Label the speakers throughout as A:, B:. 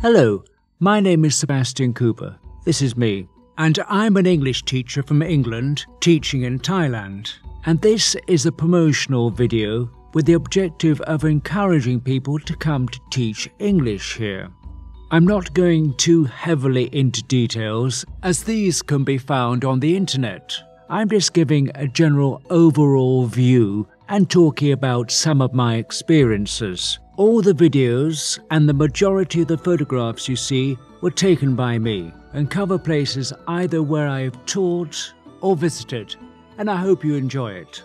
A: Hello, my name is Sebastian Cooper. This is me. And I'm an English teacher from England, teaching in Thailand. And this is a promotional video with the objective of encouraging people to come to teach English here. I'm not going too heavily into details, as these can be found on the internet. I'm just giving a general overall view and talking about some of my experiences. All the videos and the majority of the photographs you see were taken by me and cover places either where I've taught or visited, and I hope you enjoy it.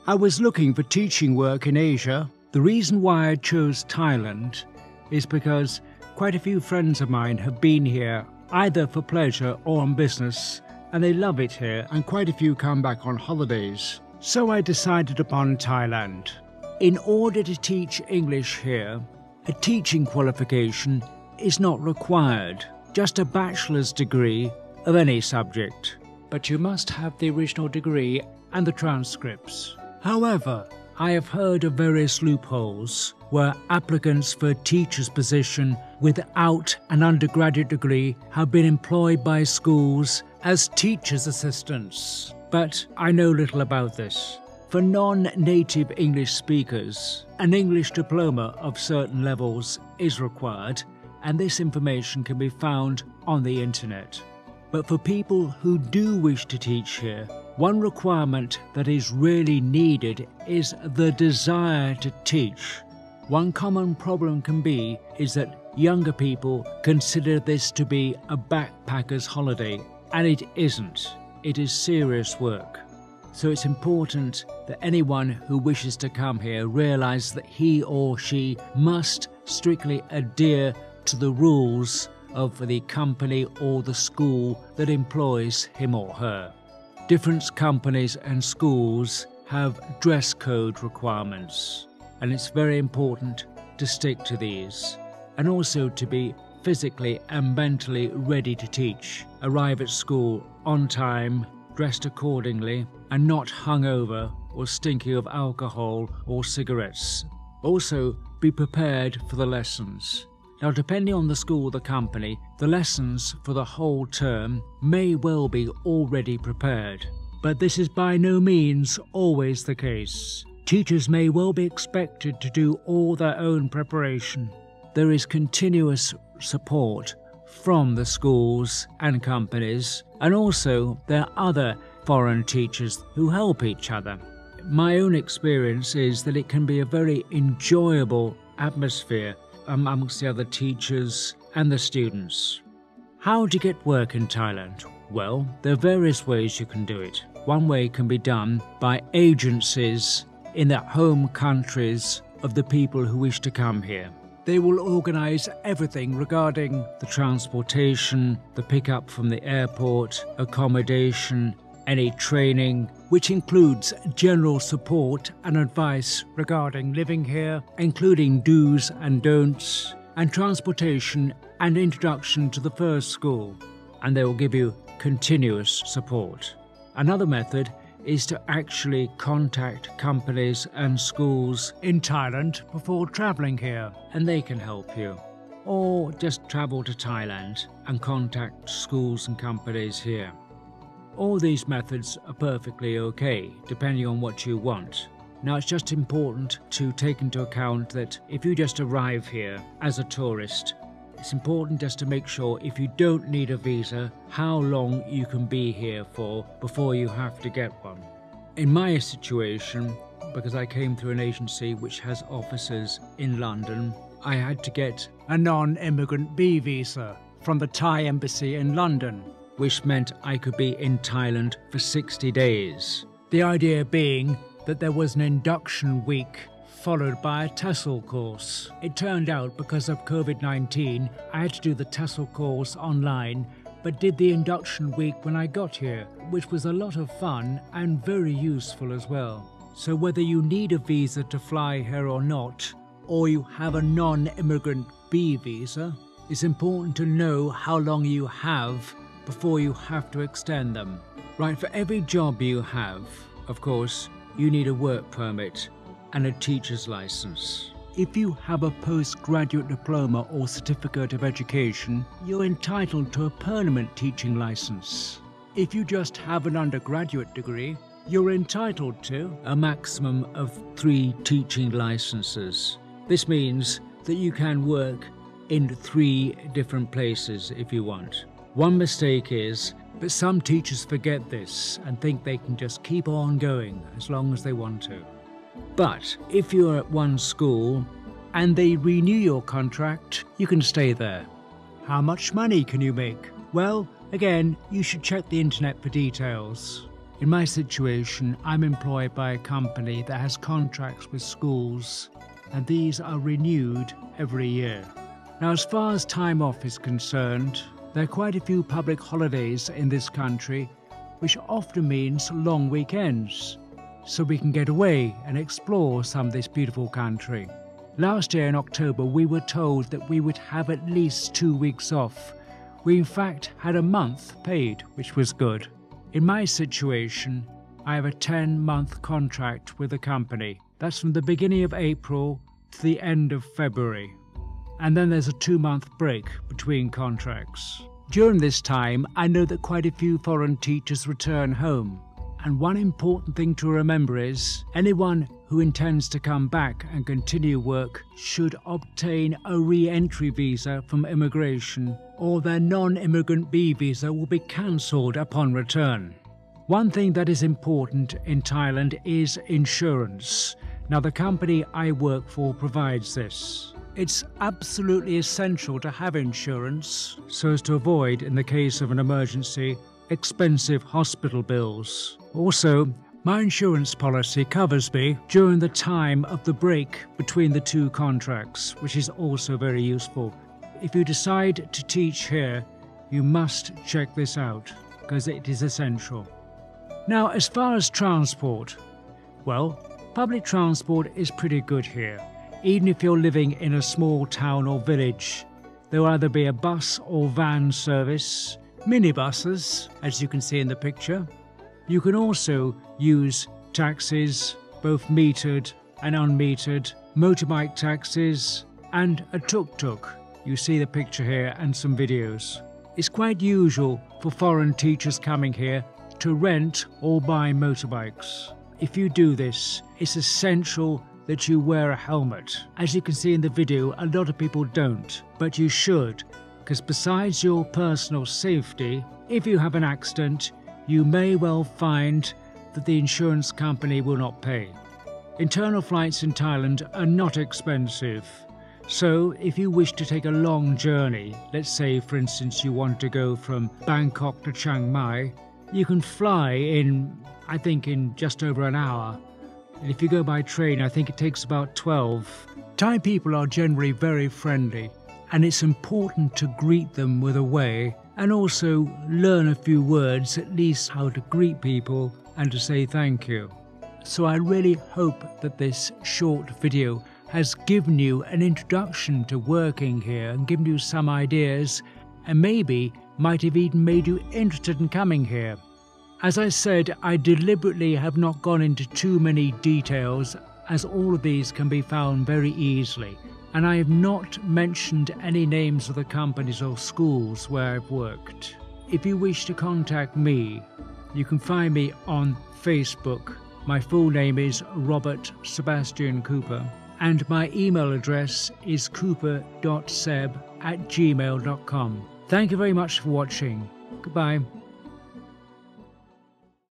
A: I was looking for teaching work in Asia. The reason why I chose Thailand is because quite a few friends of mine have been here either for pleasure or on business, and they love it here, and quite a few come back on holidays. So I decided upon Thailand. In order to teach English here, a teaching qualification is not required, just a bachelor's degree of any subject. But you must have the original degree and the transcripts. However, I have heard of various loopholes where applicants for a teacher's position without an undergraduate degree have been employed by schools as teacher's assistants. But I know little about this. For non-native English speakers, an English diploma of certain levels is required, and this information can be found on the internet. But for people who do wish to teach here, one requirement that is really needed is the desire to teach. One common problem can be is that younger people consider this to be a backpacker's holiday, and it isn't. It is serious work. So it's important that anyone who wishes to come here realize that he or she must strictly adhere to the rules of the company or the school that employs him or her. Different companies and schools have dress code requirements, and it's very important to stick to these, and also to be physically and mentally ready to teach. Arrive at school on time, dressed accordingly, and not hungover or stinking of alcohol or cigarettes. Also, be prepared for the lessons. Now, depending on the school or the company, the lessons for the whole term may well be already prepared. But this is by no means always the case. Teachers may well be expected to do all their own preparation. There is continuous support from the schools and companies, and also there are other foreign teachers who help each other. My own experience is that it can be a very enjoyable atmosphere amongst the other teachers and the students. How do you get work in Thailand? Well, there are various ways you can do it. One way can be done by agencies in the home countries of the people who wish to come here. They will organise everything regarding the transportation, the pickup from the airport, accommodation, any training, which includes general support and advice regarding living here, including do's and don'ts, and transportation and introduction to the first school, and they will give you continuous support. Another method is to actually contact companies and schools in Thailand before travelling here, and they can help you. Or just travel to Thailand and contact schools and companies here. All these methods are perfectly okay, depending on what you want. Now, it's just important to take into account that if you just arrive here as a tourist, it's important just to make sure, if you don't need a visa, how long you can be here for before you have to get one. In my situation, because I came through an agency which has offices in London, I had to get a non-immigrant B visa from the Thai embassy in London, which meant I could be in Thailand for 60 days. The idea being that there was an induction week followed by a TESOL course. It turned out, because of COVID-19, I had to do the TESOL course online, but did the induction week when I got here, which was a lot of fun and very useful as well. So whether you need a visa to fly here or not, or you have a non-immigrant B visa, it's important to know how long you have before you have to extend them. Right, for every job you have, of course, you need a work permit and a teacher's license. if you have a postgraduate diploma or certificate of education, you're entitled to a permanent teaching license. If you just have an undergraduate degree, you're entitled to a maximum of 3 teaching licenses. This means that you can work in 3 different places if you want. One mistake is that some teachers forget this and think they can just keep on going as long as they want to. But if you're at one school and they renew your contract, you can stay there. How much money can you make? Well, again, you should check the internet for details. In my situation, I'm employed by a company that has contracts with schools, and these are renewed every year. Now, as far as time off is concerned, there are quite a few public holidays in this country, which often means long weekends, so we can get away and explore some of this beautiful country. Last year in October, we were told that we would have at least 2 weeks off. We in fact had a month paid, which was good. In my situation, I have a 10-month contract with the company. That's from the beginning of April to the end of February. And then there's a 2-month break between contracts. During this time, I know that quite a few foreign teachers return home. And one important thing to remember is anyone who intends to come back and continue work should obtain a re-entry visa from immigration, or their non-immigrant B visa will be cancelled upon return. One thing that is important in Thailand is insurance. Now, the company I work for provides this. It's absolutely essential to have insurance so as to avoid, in the case of an emergency, expensive hospital bills. Also, my insurance policy covers me during the time of the break between the 2 contracts, which is also very useful. If you decide to teach here, you must check this out because it is essential. Now, as far as transport, well, public transport is pretty good here. Even if you're living in a small town or village, there will either be a bus or van service, minibuses, as you can see in the picture. You can also use taxis, both metered and unmetered, motorbike taxis, and a tuk-tuk. You see the picture here and some videos. It's quite usual for foreign teachers coming here to rent or buy motorbikes. If you do this, it's essential that you wear a helmet. As you can see in the video, a lot of people don't, but you should, because besides your personal safety, if you have an accident, you may well find that the insurance company will not pay. Internal flights in Thailand are not expensive, so if you wish to take a long journey, let's say for instance you want to go from Bangkok to Chiang Mai, you can fly in, I think, in just over an hour. And if you go by train, I think it takes about 12. Thai people are generally very friendly, and it's important to greet them with a way and also learn a few words, at least how to greet people and to say thank you. So I really hope that this short video has given you an introduction to working here and given you some ideas, and maybe might have even made you interested in coming here. As I said, I deliberately have not gone into too many details, as all of these can be found very easily, and I have not mentioned any names of the companies or schools where I've worked. If you wish to contact me, you can find me on Facebook. My full name is Robert Sebastian Cooper, and my email address is cooper.seb@gmail.com. Thank you very much for watching. Goodbye.